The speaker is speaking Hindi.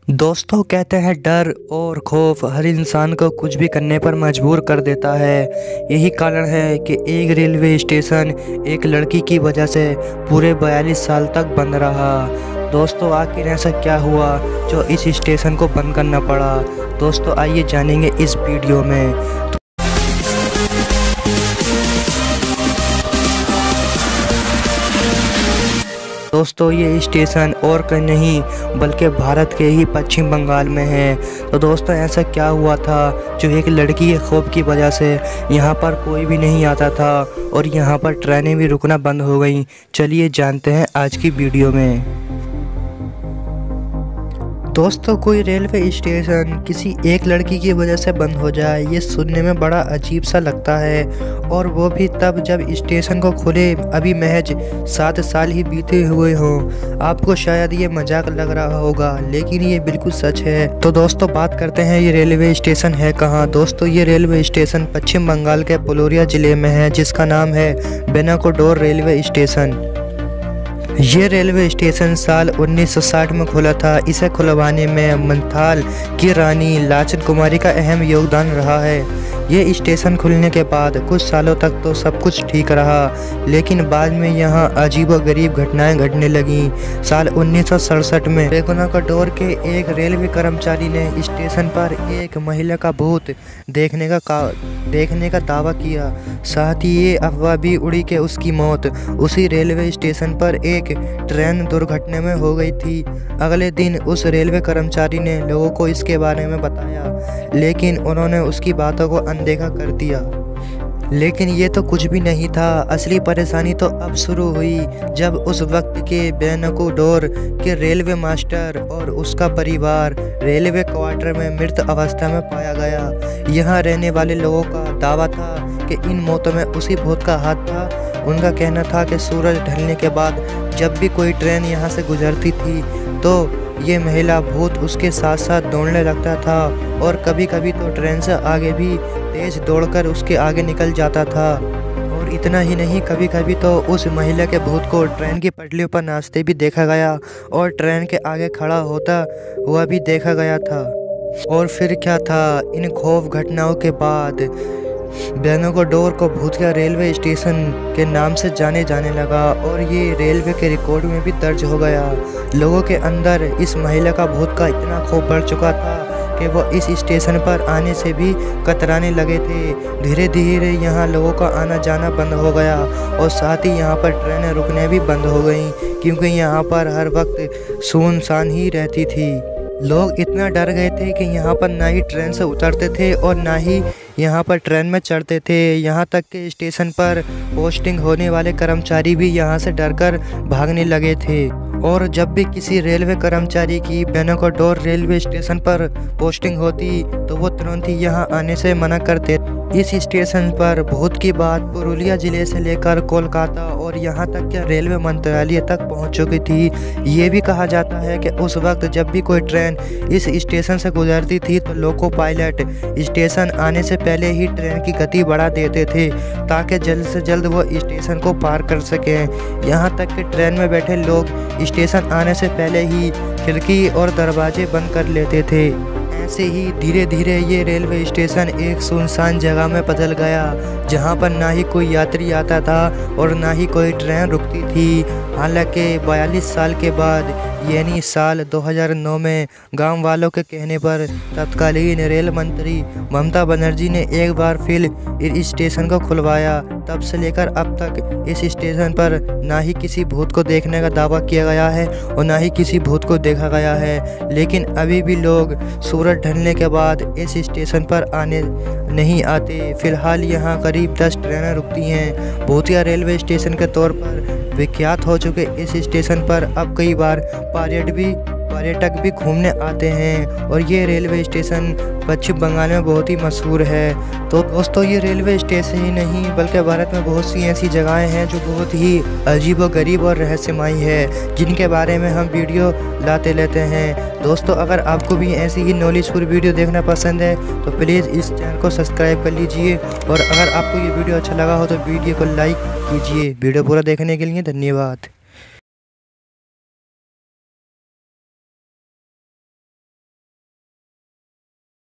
दोस्तों कहते हैं डर और खौफ हर इंसान को कुछ भी करने पर मजबूर कर देता है। यही कारण है कि एक रेलवे स्टेशन एक लड़की की वजह से पूरे 42 साल तक बंद रहा। दोस्तों आखिर ऐसा क्या हुआ जो इस स्टेशन को बंद करना पड़ा। दोस्तों आइए जानेंगे इस वीडियो में। दोस्तों ये स्टेशन और कहीं नहीं बल्कि भारत के ही पश्चिम बंगाल में है। तो दोस्तों ऐसा क्या हुआ था जो एक लड़की के खौफ की वजह से यहाँ पर कोई भी नहीं आता था और यहाँ पर ट्रेनें भी रुकना बंद हो गई। चलिए जानते हैं आज की वीडियो में। दोस्तों कोई रेलवे स्टेशन किसी एक लड़की की वजह से बंद हो जाए ये सुनने में बड़ा अजीब सा लगता है, और वो भी तब जब स्टेशन को खुले अभी महज 7 साल ही बीते हुए हों। आपको शायद ये मजाक लग रहा होगा लेकिन ये बिल्कुल सच है। तो दोस्तों बात करते हैं ये रेलवे स्टेशन है कहाँ। दोस्तों ये रेलवे स्टेशन पश्चिम बंगाल के पुरुलिया जिले में है जिसका नाम है बेनाकोडोर रेलवे स्टेशन। ये रेलवे स्टेशन साल 1960 में खुला था। इसे खुलवाने में मंथाल की रानी लाचन कुमारी का अहम योगदान रहा है। ये स्टेशन खुलने के बाद कुछ सालों तक तो सब कुछ ठीक रहा, लेकिन बाद में यहाँ अजीबोगरीब घटनाएं घटने लगीं। साल 1967 में बेनाकोडोर के एक रेलवे कर्मचारी ने स्टेशन पर एक महिला का भूत देखने का दावा किया। साथ ही ये अफवाह भी उड़ी कि उसकी मौत उसी रेलवे स्टेशन पर एक ट्रेन दुर्घटना में हो गई थी। अगले दिन उस रेलवे कर्मचारी ने लोगों को इसके बारे में बताया, लेकिन उन्होंने उसकी बातों को अनदेखा कर दिया। लेकिन ये तो कुछ भी नहीं था। असली परेशानी तो अब शुरू हुई जब उस वक्त के बेनाकोडोर के रेलवे मास्टर और उसका परिवार रेलवे क्वार्टर में मृत अवस्था में पाया गया। यहाँ रहने वाले लोगों का दावा था कि इन मौतों में उसी भूत का हाथ था। उनका कहना था कि सूरज ढलने के बाद जब भी कोई ट्रेन यहाँ से गुजरती थी तो ये महिला भूत उसके साथ साथ दौड़ने लगता था, और कभी कभी तो ट्रेन से आगे भी तेज दौड़कर उसके आगे निकल जाता था। और इतना ही नहीं, कभी कभी तो उस महिला के भूत को ट्रेन की पटरियों पर नाचते भी देखा गया और ट्रेन के आगे खड़ा होता हुआ भी देखा गया था। और फिर क्या था, इन खौफ घटनाओं के बाद बेनाकोडोर को भूतिया रेलवे स्टेशन के नाम से जाने लगा और ये रेलवे के रिकॉर्ड में भी दर्ज हो गया। लोगों के अंदर इस महिला का भूत का इतना खौफ बढ़ चुका था कि वो इस स्टेशन पर आने से भी कतराने लगे थे। धीरे धीरे यहाँ लोगों का आना जाना बंद हो गया और साथ ही यहाँ पर ट्रेनें रुकने भी बंद हो गईं, क्योंकि यहाँ पर हर वक्त सुनसान ही रहती थी। लोग इतना डर गए थे कि यहाँ पर ना ही ट्रेन से उतरते थे और ना ही यहाँ पर ट्रेन में चढ़ते थे। यहाँ तक कि स्टेशन पर पोस्टिंग होने वाले कर्मचारी भी यहाँ से डरकर भागने लगे थे। और जब भी किसी रेलवे कर्मचारी की बेनाकोडोर रेलवे स्टेशन पर पोस्टिंग होती तो वो तुरंत ही यहाँ आने से मना करते। इस स्टेशन पर भूत की बात पुरुलिया जिले से लेकर कोलकाता और यहाँ तक कि रेलवे मंत्रालय तक पहुँच चुकी थी। ये भी कहा जाता है कि उस वक्त जब भी कोई ट्रेन इस स्टेशन से गुजरती थी तो लोको पायलट स्टेशन आने से पहले ही ट्रेन की गति बढ़ा देते थे ताकि जल्द से जल्द वो स्टेशन को पार कर सकें। यहाँ तक कि ट्रेन में बैठे लोग स्टेशन आने से पहले ही खिड़की और दरवाजे बंद कर लेते थे। ऐसे ही धीरे धीरे ये रेलवे स्टेशन एक सुनसान जगह में बदल गया, जहाँ पर ना ही कोई यात्री आता था और ना ही कोई ट्रेन रुकती थी। हालांकि 42 साल के बाद यानी साल 2009 में गांव वालों के कहने पर तत्कालीन रेल मंत्री ममता बनर्जी ने एक बार फिर इस स्टेशन को खुलवाया। तब से लेकर अब तक इस स्टेशन पर ना ही किसी भूत को देखने का दावा किया गया है और ना ही किसी भूत को देखा गया है। लेकिन अभी भी लोग सूरज ढलने के बाद इस स्टेशन पर आने नहीं आते। फिलहाल यहाँ करीब 10 ट्रेनें रुकती हैं। भूतिया रेलवे स्टेशन के तौर पर विख्यात हो चुके इस स्टेशन पर अब कई बार पर्यटक भी घूमने आते हैं और ये रेलवे स्टेशन पश्चिम बंगाल में बहुत ही मशहूर है। तो दोस्तों ये रेलवे स्टेशन ही नहीं बल्कि भारत में बहुत सी ऐसी जगहें हैं जो बहुत ही अजीबोगरीब और रहस्यमयी है, जिनके बारे में हम वीडियो लाते रहते हैं। दोस्तों अगर आपको भी ऐसी ही नॉलेजफुल वीडियो देखना पसंद है तो प्लीज़ इस चैनल को सब्सक्राइब कर लीजिए, और अगर आपको ये वीडियो अच्छा लगा हो तो वीडियो को लाइक कीजिए। वीडियो पूरा देखने के लिए धन्यवाद।